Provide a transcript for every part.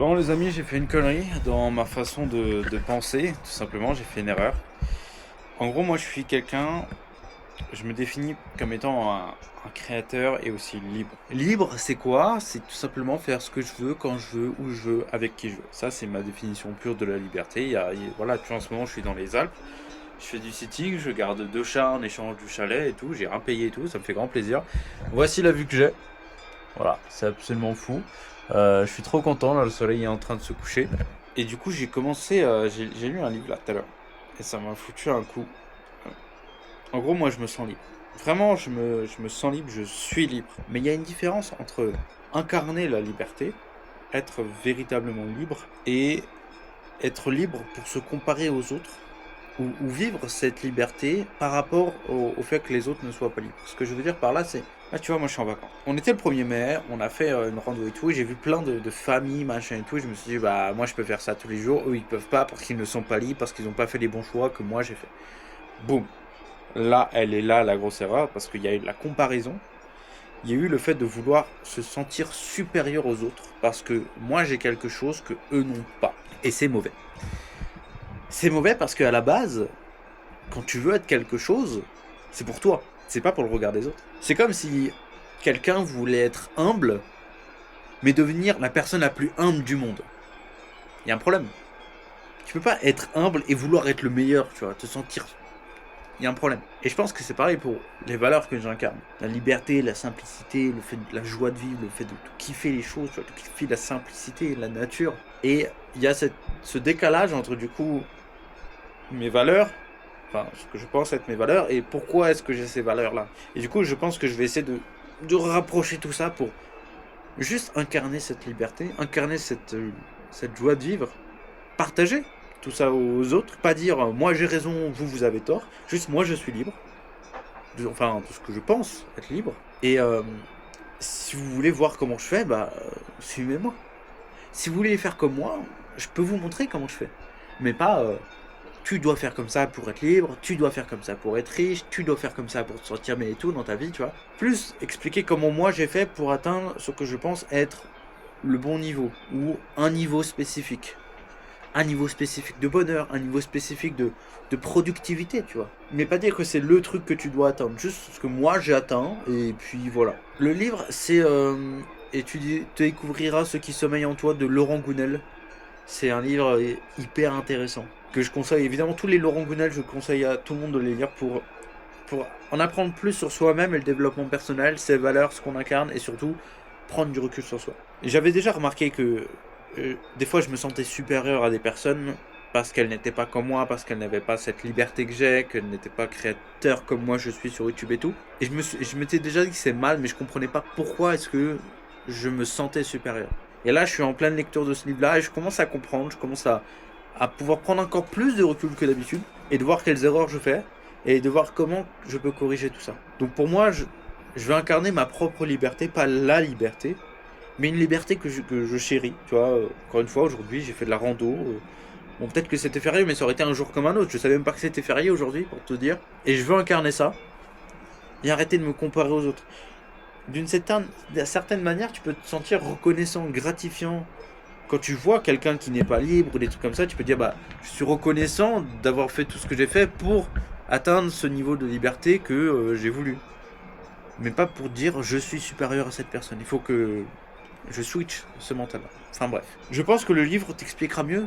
Bon les amis, j'ai fait une connerie dans ma façon de penser, tout simplement, j'ai fait une erreur. En gros, moi je suis quelqu'un, je me définis comme étant un créateur et aussi libre. Libre, c'est quoi? C'est tout simplement faire ce que je veux, quand je veux, où je veux, avec qui je veux. Ça, c'est ma définition pure de la liberté. Voilà, tu vois, en ce moment, je suis dans les Alpes, je fais du sitting, je garde 2 chats en échange du chalet et tout, j'ai rien payé et tout, ça me fait grand plaisir. Voici la vue que j'ai. Voilà, c'est absolument fou. Je suis trop content, là, le soleil est en train de se coucher. Et du coup, j'ai commencé, j'ai lu un livre là tout à l'heure. Et ça m'a foutu un coup. En gros, moi, je me sens libre. Vraiment, je me sens libre, je suis libre. Mais il y a une différence entre incarner la liberté, être véritablement libre, et être libre pour se comparer aux autres, ou vivre cette liberté par rapport au fait que les autres ne soient pas libres. Ce que je veux dire par là, c'est, là tu vois, moi je suis en vacances. On était le 1er mai, on a fait une rando et tout, et j'ai vu plein de familles, machin et tout, et je me suis dit, bah moi je peux faire ça tous les jours, eux ils peuvent pas parce qu'ils ne sont pas libres, parce qu'ils n'ont pas fait les bons choix que moi j'ai fait. Boum. Là, elle est là la grosse erreur, parce qu'il y a eu la comparaison, il y a eu le fait de vouloir se sentir supérieur aux autres, parce que moi j'ai quelque chose que eux n'ont pas. Et c'est mauvais. C'est mauvais parce qu'à la base, quand tu veux être quelque chose, c'est pour toi. C'est pas pour le regard des autres. C'est comme si quelqu'un voulait être humble, mais devenir la personne la plus humble du monde. Il y a un problème. Tu peux pas être humble et vouloir être le meilleur, tu vois, te sentir. Il y a un problème. Et je pense que c'est pareil pour les valeurs que j'incarne. La liberté, la simplicité, le fait de la joie de vivre, le fait de kiffer les choses, tu vois, de kiffer la simplicité, la nature. Et il y a ce décalage entre du coup mes valeurs, enfin ce que je pense être mes valeurs, et pourquoi est-ce que j'ai ces valeurs-là. Et du coup, je pense que je vais essayer de rapprocher tout ça pour juste incarner cette liberté, incarner cette joie de vivre, partager tout ça aux autres, pas dire moi j'ai raison, vous avez tort, juste moi je suis libre, enfin de ce que je pense être libre. Et si vous voulez voir comment je fais, bah suivez-moi. Si vous voulez faire comme moi, je peux vous montrer comment je fais, mais pas tu dois faire comme ça pour être libre, tu dois faire comme ça pour être riche, tu dois faire comme ça pour te sentir bien et tout dans ta vie, tu vois. Plus expliquer comment moi j'ai fait pour atteindre ce que je pense être le bon niveau, ou un niveau spécifique. Un niveau spécifique de bonheur, un niveau spécifique de productivité, tu vois. Mais pas dire que c'est le truc que tu dois atteindre, juste ce que moi j'ai atteint, et puis voilà. Le livre, c'est Et tu te découvriras ce qui sommeille en toi de Laurent Gounel. C'est un livre hyper intéressant que je conseille. Évidemment, tous les Laurent Gounel, je conseille à tout le monde de les lire pour en apprendre plus sur soi-même et le développement personnel, ses valeurs, ce qu'on incarne et surtout prendre du recul sur soi. J'avais déjà remarqué que des fois je me sentais supérieur à des personnes parce qu'elles n'étaient pas comme moi, parce qu'elles n'avaient pas cette liberté que j'ai, qu'elles n'étaient pas créateurs comme moi je suis sur YouTube et tout. Et je m'étais déjà dit que c'est mal, mais je comprenais pas pourquoi est-ce que je me sentais supérieur. Et là, je suis en pleine lecture de ce livre-là et je commence à comprendre, je commence à pouvoir prendre encore plus de recul que d'habitude et de voir quelles erreurs je fais et de voir comment je peux corriger tout ça. Donc pour moi, je vais incarner ma propre liberté, pas la liberté, mais une liberté que je chéris. Tu vois, encore une fois, aujourd'hui, j'ai fait de la rando. Bon, peut-être que c'était férié, mais ça aurait été un jour comme un autre. Je savais même pas que c'était férié aujourd'hui, pour te dire. Et je veux incarner ça et arrêter de me comparer aux autres. D'une certaine manière, tu peux te sentir reconnaissant, gratifiant. Quand tu vois quelqu'un qui n'est pas libre ou des trucs comme ça, tu peux dire bah je suis reconnaissant d'avoir fait tout ce que j'ai fait pour atteindre ce niveau de liberté que j'ai voulu. Mais pas pour dire je suis supérieur à cette personne. Il faut que je switch ce mental-là. Enfin bref. Je pense que le livre t'expliquera mieux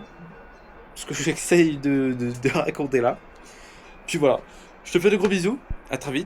ce que j'essaye de raconter là. Puis voilà. Je te fais de gros bisous. À très vite.